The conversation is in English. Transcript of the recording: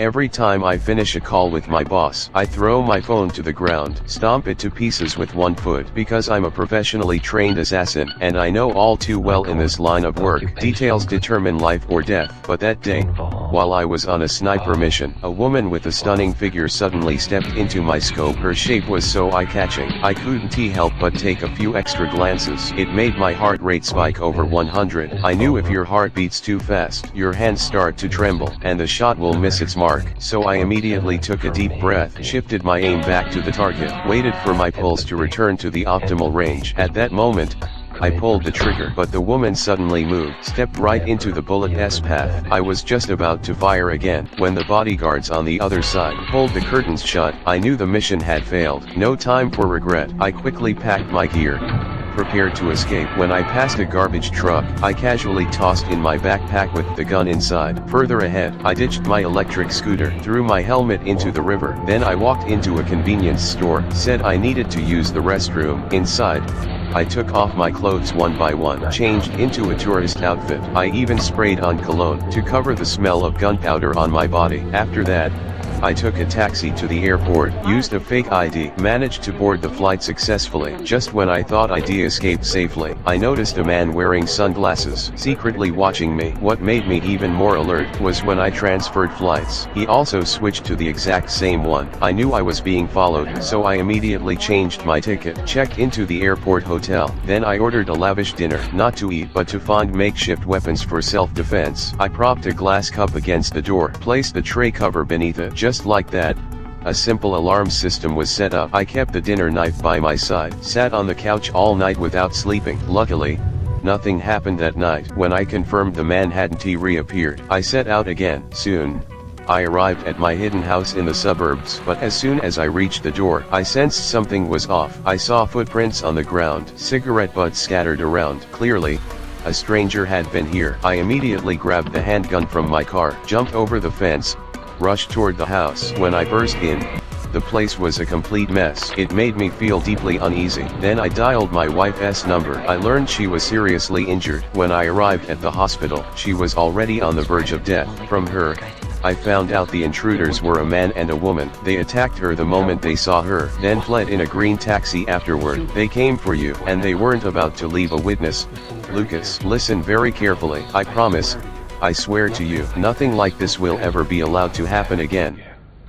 Every time I finish a call with my boss, I throw my phone to the ground, stomp it to pieces with one foot, because I'm a professionally trained assassin, and I know all too well in this line of work, details determine life or death. But that day, while I was on a sniper mission, a woman with a stunning figure suddenly stepped into my scope. Her shape was so eye-catching, I couldn't help but take a few extra glances. It made my heart rate spike over 100. I knew if your heart beats too fast, your hands start to tremble, and the shot will miss its mark. So I immediately took a deep breath, shifted my aim back to the target, waited for my pulse to return to the optimal range. At that moment, I pulled the trigger, but the woman suddenly moved, stepped right into the bullet's path. I was just about to fire again, when the bodyguards on the other side pulled the curtains shut. I knew the mission had failed. No time for regret. I quickly packed my gear, prepared to escape. When I passed a garbage truck, I casually tossed in my backpack with the gun inside. Further ahead, I ditched my electric scooter, threw my helmet into the river. Then I walked into a convenience store, said I needed to use the restroom. Inside, I took off my clothes one by one, changed into a tourist outfit. I even sprayed on cologne to cover the smell of gunpowder on my body. After that, I took a taxi to the airport, used a fake ID, managed to board the flight successfully. Just when I thought I'd escaped safely, I noticed a man wearing sunglasses, secretly watching me. What made me even more alert was when I transferred flights. He also switched to the exact same one. I knew I was being followed, so I immediately changed my ticket, checked into the airport hotel. Then I ordered a lavish dinner, not to eat but to find makeshift weapons for self-defense. I propped a glass cup against the door, placed the tray cover beneath it. Just like that, a simple alarm system was set up. I kept the dinner knife by my side, sat on the couch all night without sleeping. Luckily, nothing happened that night. When I confirmed the man hadn't reappeared, I set out again. Soon, I arrived at my hidden house in the suburbs, but as soon as I reached the door, I sensed something was off. I saw footprints on the ground, cigarette butts scattered around. Clearly, a stranger had been here. I immediately grabbed the handgun from my car, jumped over the fence, rushed toward the house. When I burst in, the place was a complete mess. It made me feel deeply uneasy. Then I dialed my wife's number. I learned she was seriously injured. When I arrived at the hospital, she was already on the verge of death. From her, I found out the intruders were a man and a woman. They attacked her the moment they saw her, then fled in a green taxi afterward. They came for you, and they weren't about to leave a witness. Lucas, listen very carefully. I promise, I swear to you, nothing like this will ever be allowed to happen again.